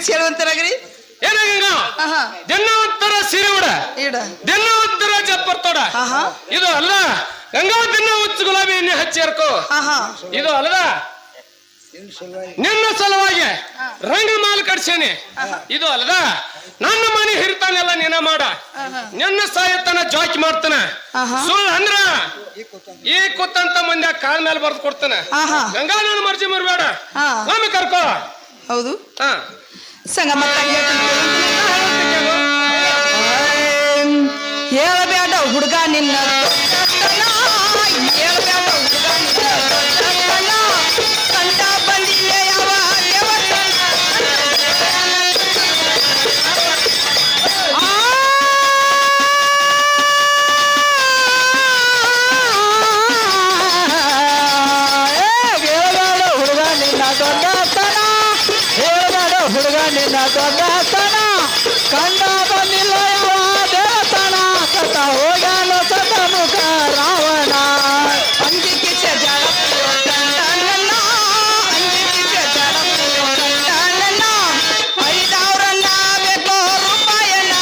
ಬಿಡಿಸಿ ಹೇಳುವಂತರಾಗ್ರಿ. ಏನ ಗಂಗಾ ದಿನ ಉತ್ತರ ಸೀರೆ ಉಡ ದಿನ ಉತ್ತರ ಜಪ್ಪರ್ ತೋಡ ಇದು ಅಲ್ಲ ಗಂಗಾ ದಿನ ಹುಚ್ಚು ಗುಲಾಬಿ ಎಣ್ಣೆ ಹಚ್ಚಿ ಹರ್ಕೋ ಇದು ಅಲ್ಲದ ನಿನ್ನ ಸಲುವಾಗಿ ರಂಗ ಮಾಲ್ ಕಡ್ಸೇನೆ ಇದು ಅಲ್ಲದ ನನ್ನ ಮನೆ ಹಿರ್ತಾನೆಲ್ಲ ನೀನ ಮಾಡ ನಿನ್ನ ಸಾಯತನ ಜಾಕಿ ಮಾಡ್ತಾನ ಸುಳ್ಳು ಅಂದ್ರ ಈ ಕೂತಂತ ಮಂದಿ ಕಾಲ್ ಮೇಲೆ ಬರ್ದು ಕೊಡ್ತಾನ ಗಂಗಾ ನನ್ನ ಮರ್ಜಿ ಮರ್ಬೇಡ ಒಮ್ಮೆ ಕರ್ಕೋ. ಹೌದು ಸಂಗಮ ಹೇಳಬೇಡ ಹುಡುಗ ನಿನ್ನ ಹೇಳಬೇಡ ಹುಡುಗ ನಿನ್ನ ಕಂಡ ಬಂದಿಲ್ಲ ಯಾವ ಹೇಳಬೇಡ ಹುಡುಗ ನಿನ್ನ ದೊಡ್ಡತನ ಹೇಳಬೇಡ ಹುಡುಗ ನಿನ್ನ ದೊಡ್ಡತನ ಕಂಡ ಬಂದಿಲ್ಲ ಯಾವ ದೇವತನ ಸತ ಹೋಗಲು ಸತ ಮುಖ ರಾವಣ ಅಂಜಿಕೆ ಜಡ ಕಂಡನ ಅಂಜಿಕೆ ಜಡ ಕಂಡನ 5,000 ಬೇಕೋ ರೂಪಾಯನ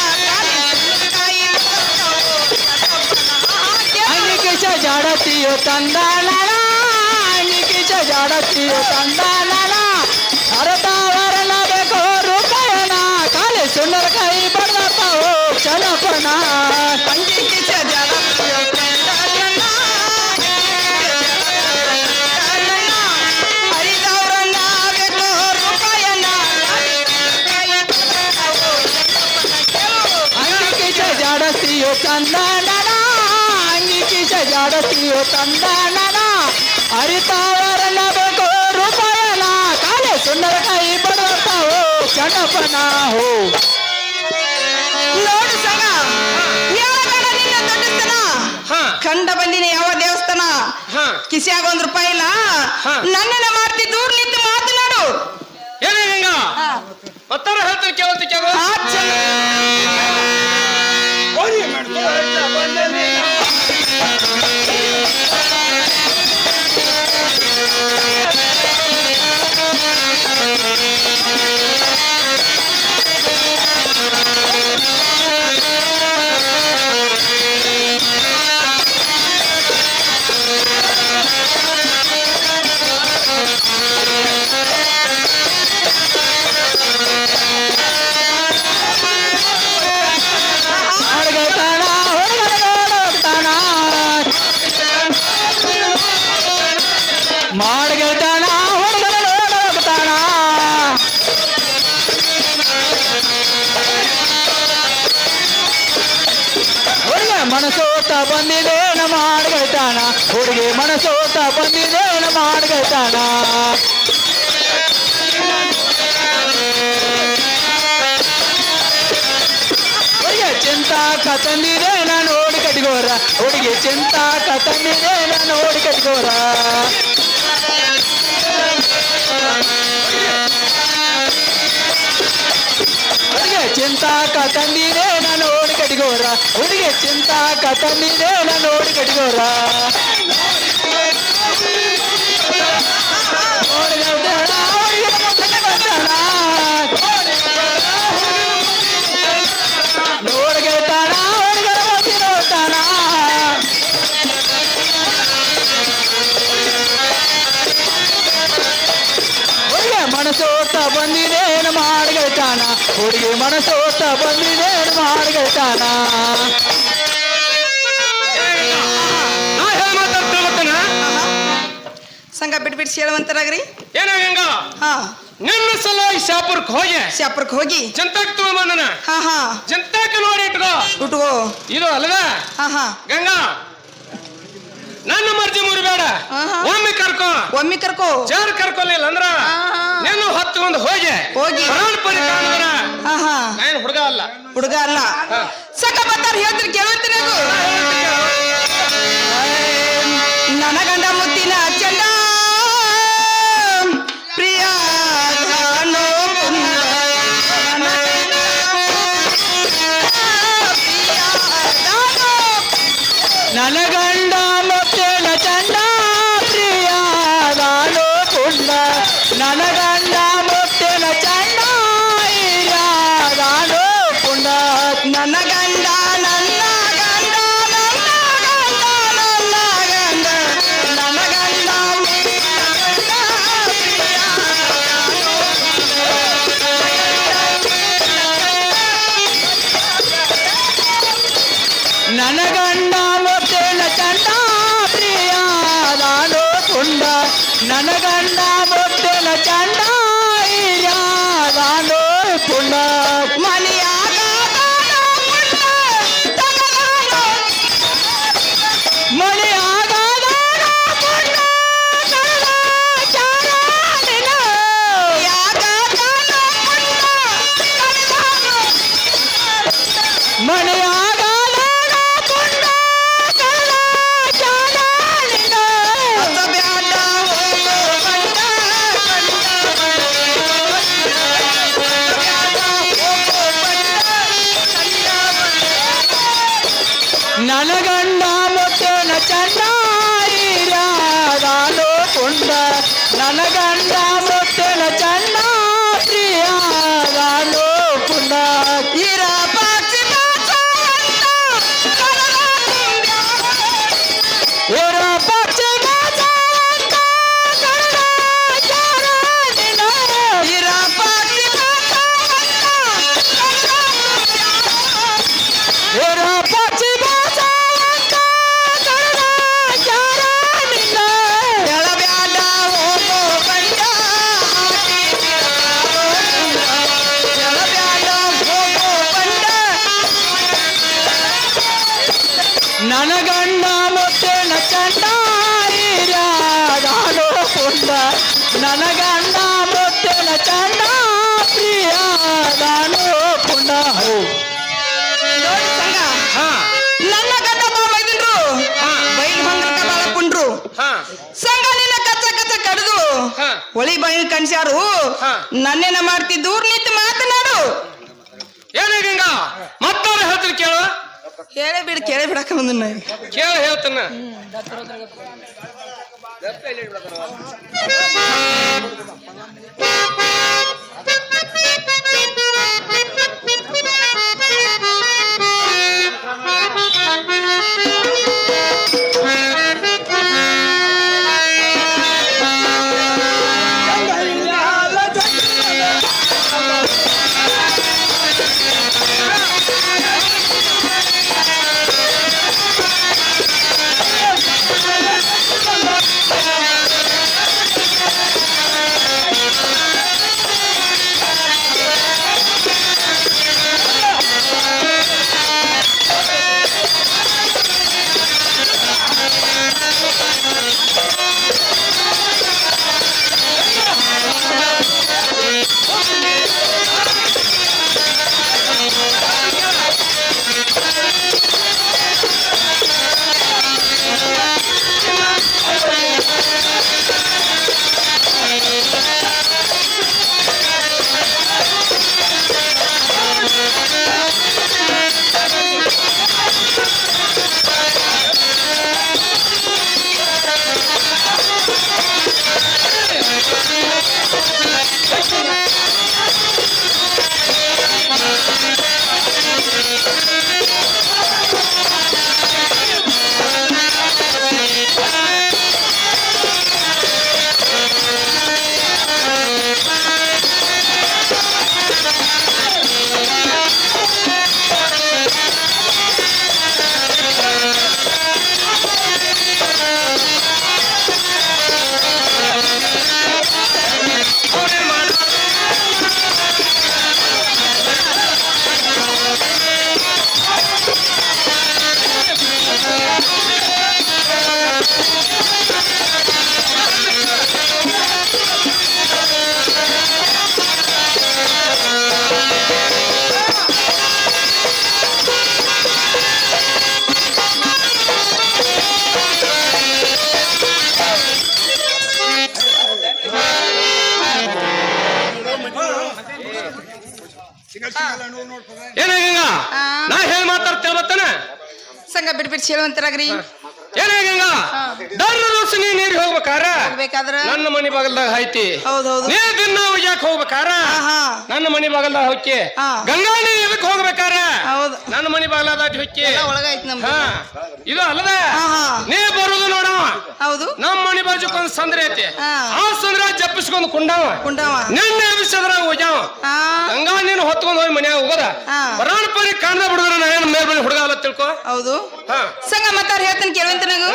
ಅಂಗಿಕಿಸ ಜಾಡತಿಯೋ ತಂದಾನ ಅಂಗಿಕಿಸ ಜಾಡತಿಯೋ ತಂದಾನ ಅರತಾವರಣ ಬೇಕೋ ರೂಪಾಯನ ಕಾಲಿ ಸುಂದರ ಕೈ ಬಡದಪ್ಪಾವೋ ಚಲಪನ ಅಂಜಿಕೆ ಜಡ ಜಾಡತಿಯೋ ತಂದಾನ ಅಂಗಿಕಿಸ ಜಾಡತಿಯೋ ತಂದಾನ ಅರಿತಾವರಣ ಬೇಕೋ ರೂಪಾಯನ ಕಾಲೆ ಸುಂದರ ಕೈ ಬಡತಾವೋ ಚಣಪನ ಹೋ ನೋಡು ಸಂಗ ಹೇಳಬೇಡ ನಿನ್ನ ದೊಡ್ಡತನ ಕಂಡ ಬಂದಿನ ಯಾವ ದೇವಸ್ಥಾನ ಕಿಸಿಯಾಗ ₹1 ಇಲ್ಲ ನನ್ನನ್ನ ಮಾಡ್ತಿ ದೂರ ನಿಂತು ಮಾತನಾಡು. ಏನೇ ಗಂಗ ಮತ್ತಾರ ಹೇಳ್ತಾರೆ ಕೇಳತ್ತೆ ಕೇಳ ಮಾಡ್ಗೆಳ್ತಾನ ಹುಡುಗನ ನೋಡೋಗ್ತಾನ ಹುಡುಗ ಮನಸೋತ ಬಂದಿದೇನ ಮಾಡ್ಗೆಳ್ತಾನ ಹುಡುಗಿ ಮನಸೋತ ಬಂದಿದೇನ ಮಾಡ್ಗೆಳ್ತಾನ ಹುಡುಗ ಚಿಂತಾಕ ತಂದಿದೇನ ನೋಡಿ ಕಟ್ಗೋರ ಹುಡುಗಿ ಚಿಂತಾಕ ತಂದಿದೇನ ನೋಡಿ ಕಟ್ಗೋರ ಹುಡುಗಿ ಚಿಂತಾಕ ತಂದಿದೇನ ನೋಡಿ ಕಟ್ಗೋರ ಹುಡುಗಿ ಚಿಂತಾಕ ತಂದಿದೇನ ನೋಡಿ ಕಟ್ಗೋರ ನೋಡ್ಗೆಳ್ತಾನ ಹುಡುಗರ ಮತಿ ನೋಡ್ತಾನ ಹುಡುಗಿ ಮನಸೋತ ಬಂದಿದೇನು ಮಾಡ್ಗೆಳ್ತಾನ ಹುಡುಗಿ ಮನಸೋತ ಬಂದಿದೇನು ಮಾಡ್ಗೆಳ್ತಾನ ಸಂಘ ಬಿಡ್ಬಿಡ್ಸಿ ಹೇಳುವಂತರಾಗ್ರಿ. ಏನ ಗಂಗ ನಿನ್ನ ಸಲುವಾಗಿ ಶಾಪುರಕ್ಕೆ ಹೋಗಿ ಜಂತಾಕ್ ತಗೊಂಬಂದನ ಜಂತಾಕ ನೋಡಿ ಇಟ್ಕೋ ಇದು ಅಲ್ಲದ ಗಂಗಾ ನನ್ನ ಮರ್ಜಿ ಮುರಿಬೇಡ ಒಮ್ಮೆ ಕರ್ಕೋ ಜಾರ್ ಕರ್ಕೊಲಿಲ್ಲ ಅಂದ್ರ ನೀನು ಹೊತ್ತುಕೊಂಡು ಹೋಗಿ ಹುಡುಗ ಅಲ್ಲ ಸಕ ಬರ್ತಾರ ಹೇಳ್ತೀನಿ ಕೇಳುತ್ತೀನಿ ನನ್ನ ಗಂಡ ಮುತ್ತಿನ ಚಂದ ಪ್ರಿಯ ನನ್ನ ಗಂಡ ಮುತ್ತಿನ ಚಂದ ಪ್ರಿಯ ನಾನು ಪುಂಡ ನನ್ನ ಗಂಡ ಮುತ್ತಿನ ಚಂದ ನನ್ನ ಗಂಡ ಮುತ್ತಿನ ಚಂಡ ಹಿರಿಯಾದಾನೋ ಪುಣ್ಯ ಮನೆಯಾಗ ನನ್ನ ಗಂಡ ಮುತ್ತಿನ ಚಂಡ ಹಿರಿಯಾದಾನೋ ಪುಣ್ಯ ನನ್ನ ಗಂಡ ಮುತ್ತಿನ ಚಂಡ ಪ್ರಿಯಾದಾನೋ ಪುಣ್ಯ ನನ್ನ ಗಂಡ ಮುತ್ತಿನ ಚಂಡ ಹಿರಿಯಾದಾನೋ ಪುಣ್ಯ ನನ್ನ ಗಂಡ ಮುತ್ತಿನ ಚಂಡ ಪ್ರಿಯಾದಾನೋ ಪುಣ್ಯ ನೋಡಿ ಸಂಗ ಹಾ ನನ್ನ ಗಂಡ ಬಾಬೈದಿನ್ರು ಬೈಲ್ ಮಂಗಲಕ ಬಾಳಪುಂಡ್ರು ಸಂಗ ನಿನ್ನ ಕಚ್ಚ ಕಚ್ಚ ಕಡ್ದು ಹಾ. ಹೊಳಿ ಬಾಯಿ ಕಣ್ಸ್ಯಾರು ಹಾ. ನನ್ನೇನ ಮಾಡ್ತಿ ದೂರ ನಿಂತು ಮಾತನಾಡು ಏನೇ ಗಂಗಾ ಮತ್ತಾರ ಹೇಳ್ತೀನಿ ಕೇಳು ಕೇಳೇ ಬಿಡಕ ಬಂದ ಕೇಳ ಹೇಳ್ತಾನ ಏನೇ ಗಂಗಾ ನಾ ಹೇಳಿ ಮಾತಾಡ್ತೇವೆ ಬತ್ತಾನ ಸಂಗ ಬಿಟ್ಬಿಟ್ಟು ಹೇಳುವಂತರಾಗ್ರಿ ಏನೇ ಗಂಗಾ ದರ್ರದೋಸ್ ನೀರಿಗೆ ಹೋಗ್ಬೇಕಾರ ಹೋಗ್ಬೇಕಾದ್ರ ನನ್ನ ಮನಿ ಬಾಗಲ್ದಾಗ ಐತಿ ಹೌದೌದು ನೀ ದಿನ ಒಯ್ಯಾಕ ಹೋಗ್ಬೇಕಾರ ನನ್ನ ಮನಿ ಬಾಗಲ್ದಾಗ ಹೊಕ್ಕಿ ಗಂಗಾ ನೀ ಇದಕ್ ಹೋಗ್ಬೇಕಾರ ಹೌದು ನನ್ನ ಮನಿ ಬಾಗಲ್ದಾಗ ಹೊಕ್ಕಿ ಒಳಗಾಯ್ತು ನಮ್ದು ಇದು ಅಲ್ಲದ ನೀ ಬರುದು ನೋಡವ ಹೌದು ನಮ್ಮ ಮನಿ ಬಾಜುಕೊಂದ್ ಸಂದ್ರೆ ಐತಿ ಆ ಸಂದ್ರ ಜಪ್ಪಿಸ್ಕೊಂಡ್ ಕುಂಡಾವ ನಿನ್ನ ಎಬ್ಬಿಸದ್ರ ಹೋಗ್ಯಾವ ಗಂಗಾ ನೀನು ಹೊತ್ಕೊಂಡ್ ಹೋಗಿ ಮನ್ಯಾಗ ಹೋಗದ ಬರಾಣ ಪರಿ ಕಾಣ್ದ ಬಿಡುದ್ರ ನಾ ಏನ್ ಮೇಲ್ ಹುಡುಗ ಅಲ್ಲ ತಿಳ್ಕೊ ಹೌದು ಸಂಗ ಮತ್ತಾರ ಹೇಳ್ತೀನಿ ಕೇಳುವಂತ ನಂಗು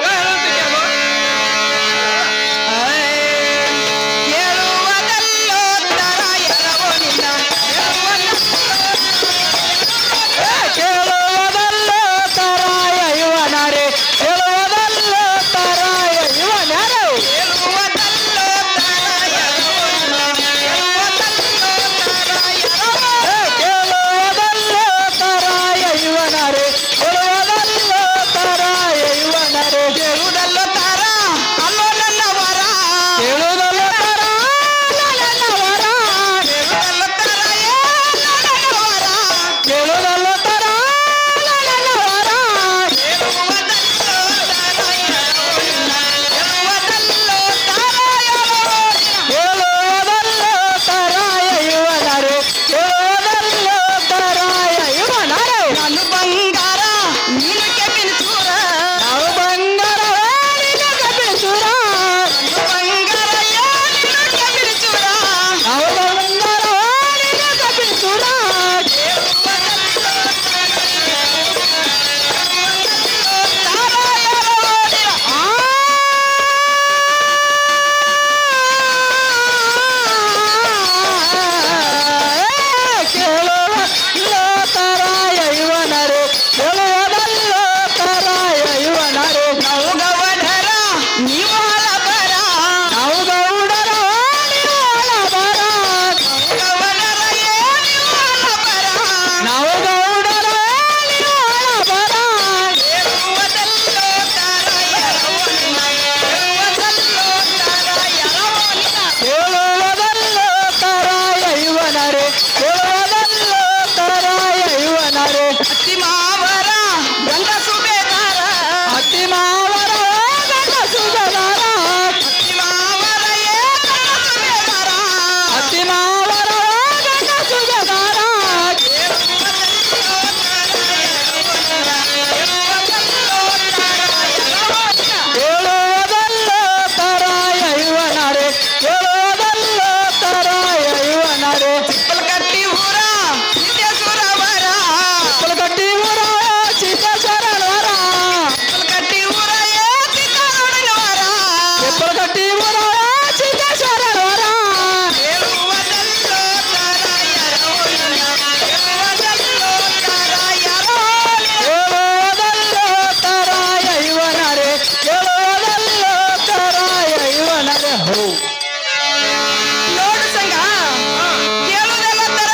ಗಟ್ಟಿ ಊರ ಸಿದ್ದೇಶ್ವರ ಹೊರ ಹೇಳುವುದಲ್ಲೋ ತಾರಾಯರೋ ಹೇಳುವುದಲ್ಲೋ ತಾರಾಯರೋ ಹೇಳುವುದಲ್ಲೋ ತರಾಯ ಇವನರೆ ಹೇಳುವುದಲ್ಲೋ ತರಾಯ ಇವನರೆ ಹೋ ನೋಡು ಸಂಗ ಕೇಳುವುದೆಲ್ಲ ತರ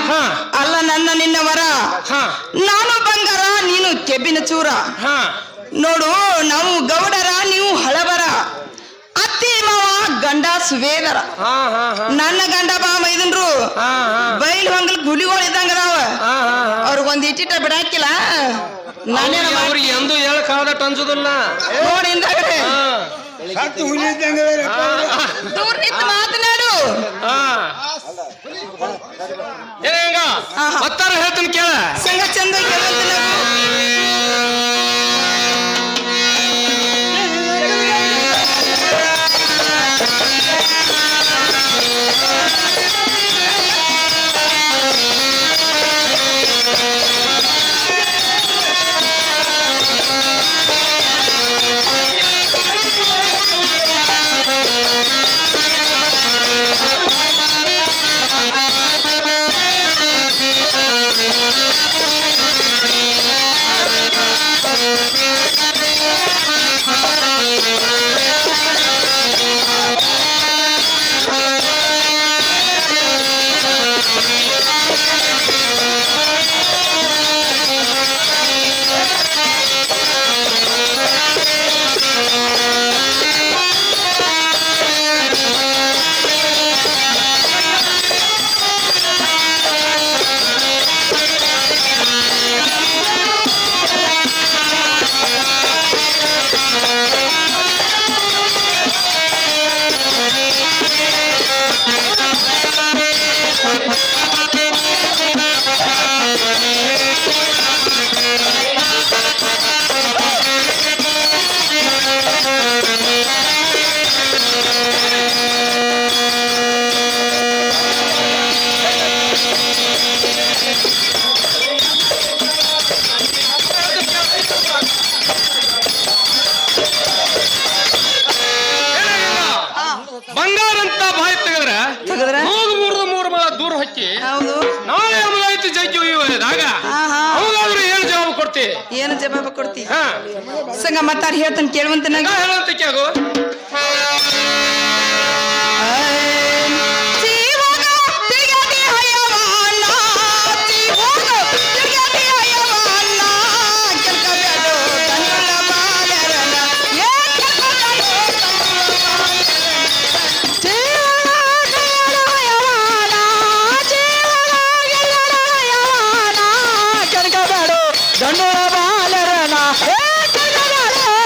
ಹಾ ಅಲ್ಲ ನನ್ನ ನಿನ್ನವರ ಹಾ ನಾನು ಬಂಗಾರ ನೀನು ಕೆಬ್ಬಿನ ಚೂರ ಹಾ ನೋಡು ನಾವು ಗೌಡರ ನೀವು ಹಳಬರ ಅತ್ತಿ ಮಾವ ಗಂಡ ಸುವೇದರ ಹಾ ಹಾ ಹಾ ನನ್ನ ಗಂಡ ಬಾ ಮೈದನ್ರು ಹಾ ಹಾ ಬೈಲ್ ಹೊಂಗಲ್ ಹುಲಿಗಳು ಇದ್ದಂಗ ಅದಾವ ಹಾ ಹಾ ಅವ್ರಿಗೊಂದ್ ಇಟ್ಟಿಟ ಬಿಡಾಕಿಲ್ಲ ನಾನೇನ ಅವ್ರಿಗೆ ಎಂದು ಹೇಳಕ್ ಆದಟ್ಟು ಅನ್ಸುದಿಲ್ಲ ನೋಡಿ ಹಿಂದಾಗಡೆ ಹಾ ದೂರ ನಿಂತು ಮಾತನಾಡು ಹಾ ಏನೇಂಗ ಆಹಾ. ಮತ್ತಾರ ಹೇಳ್ತೀನಿ ಕೇಳ ಸಂಗ ಚಂದ ಕೇಳುವಂತ ನಾವು ಬಂಗಾರ ಅಂತ ಬಾಯಿ ತೆಗೆದ್ರೆ ತೆಗೆದ್ರೆ? ಮೂರು ಮಳ ದೂರ ಹಕ್ಕಿ ಹೌದು ನಾಳೆ ಅಮಲಾಯ್ತು ಜಗ್ಗಿ ಒಯ್ಯುವಾಗ ಆಹಾ. ಅವಾಗಾದ್ರೂ ಏನು ಜವಾಬ್ ಕೊಡ್ತಿ ಏನು ಜವಾಬ ಕೊಡ್ತಿ ಹಾ ಸಂಗ ಮತ್ತಾರ ಹೇಳ್ತಾನೆ ಕೇಳುವಂತ ನಂಗೆ ಹೇಳುವಂತ ಕ್ಯಾಗು ಕನಕಬೇಡು ಗಂಡುಳ ಬಾಲರನ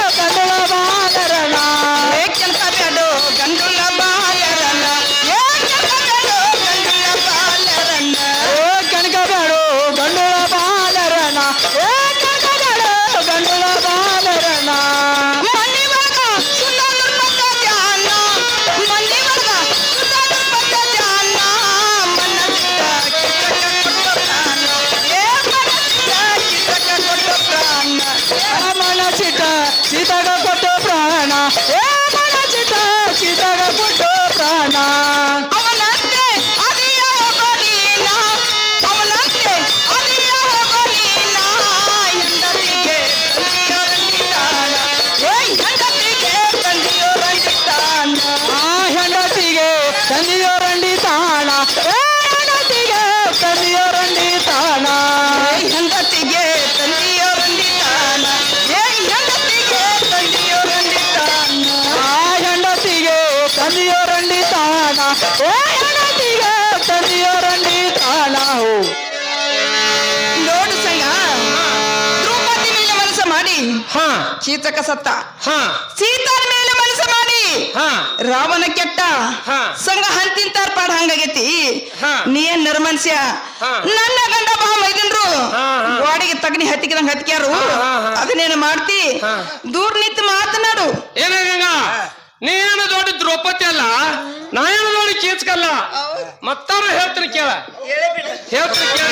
ಗಂಡುಳ ಬಾಲರನ ಗಂಡುಲ ಬಾಲರನ್ನ ಗಂಡುಲ ಬಾಲರನ್ನ ಕನಕಬೇಡು ಗಂಡುಳ ಬಾಲರನ ಕನಕಬೇಡು ಗಂಡುಳ ಬಾಲರನ ಮಂದಿ ವರ್ಗ ಸುಂದರ ಪಟ್ಟ ಜಾನ ಮಂದಿ ವರ್ಗ ಸುಂದರ ಪಟ್ಟ ಜಾನ ಮನಸ್ಸಿನ ಕಿಟಕ ಕೊಟ್ಟ ಪ್ರಾಣ ಏ ಮನಸ್ಸಿನ ಕಿಟಕ ಕೊಟ್ಟ ಪ್ರಾಣ ಮನಸಿಟ ಸೀತಗ ಕೊಟ್ಟು ಪ್ರಾಣ ಮನಸಿಟ ಸೀತಗ ಕೊಟ್ಟು ಪ್ರಾಣ ಅವನಂತೆ ಅದಿಯ ಹೋಗಲೀನ ಅವನಂತೆ ಅದಿಯ ಹೋಗಲೀನ ಹೆಂಡತಿಗೆ ತಂದಿಯೋರಂದಿದ್ದಾನ ಹೆಂಡತಿಗೆ ತಂದಿಯೋರಂದಿದ್ದಾನ ಹೆಂಡತಿಗೆ ತಂದಿಯೋರಂಡಿ ತಾಣ ಹೆಂಡತಿಗೆ ತಂದಿಯೋರಂಡಿ ತಾಣ ಹೆಂಡತಿಗೆ ತಂದಿಯೋರಂದಿದ್ದಾನ ಹೆಂಡತಿಗೆ ತಂದಿಯೋರಂದಿದ್ದಾನ ಹೆಂಡತಿಗೆ ತಂದಿಯೋರಂಡಿ ತಾಣ ಹೆಂಡತಿಗೆ ತಂದಿಯೋರಂಡಿ ತಾಣ ನೋಡು ಸಂಗ ದ್ರೌಪದಿ ಮೇಲೆ ಮನಸ್ಸು ಮಾಡಿ ಹಾ ಕೀಚಕ ಸತ್ತ ಹಾ ಸೀತಾರ ಮೇಲೆ ಮನಸ್ಸು ಮಾಡಿ ಹಾ ರಾವಣ ಕೆಟ್ಟ ಹಾ. ಸಂಗ ಹಂತಿಂತಾರ ಪಾಡ್ ಹಂಗಾಗೈತಿ ಹಾ. ನೀ ಏನ್ ನರ್ಮನ್ಸ್ಯ ಹಾ. ನನ್ನ ಗಂಡ ಬಾ ಮೈದನ್ರು ಹಾ, ಹಾ. ಗೋಡೆಗೆ ತಗನಿ ಹತ್ತಿಕಿದಂಗ ಹತ್ತಿಕ್ಯಾರು ಹಾ, ಹಾ, ಹಾ. ಅದನ್ನೇನು ಮಾಡ್ತಿ ಹಾ. ದೂರ ನಿಂತು ಮಾತನಾಡು ಏನಾಗಂಗ ನೀನು ದೊಡ್ಡ ದ್ರೌಪದಿ ಅಲ್ಲ ನಾ ಏನು ನೋಡಿ ಕೀಚ್ಕಲ್ಲ ಮತ್ತಾರು ಹೇಳ್ತೀನಿ ಕೇಳ ಹೇಳ್ತೀನಿ ಕೇಳ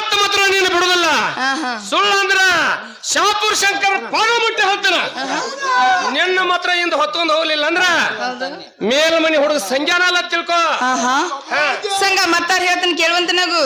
ಮತ್ತ ಮಾತ್ರ ನೀನು ಬಿಡುದಿಲ್ಲ ಸುಳ್ಳು ಅಂದ್ರ ಶಾಪುರ್ ಶಂಕರ ಪಾದ ಮುಟ್ಟಿ ಹೋಗ್ತಾನ ನಿನ್ನ ಮಾತ್ರ ಇಂದ ಹೊತ್ಕೊಂಡ್ ಹೋಗ್ಲಿಲ್ಲ ಅಂದ್ರ ಮೇಲ್ಮನಿ ಹುಡುಗ ಸಂಜ್ಞಾನ ಅಲ್ಲ ತಿಳ್ಕೊ ಸಂಘ ಮತ್ತಾರ ಹೇಳ್ತಾನೆ ಕೇಳುವಂತ ನಗು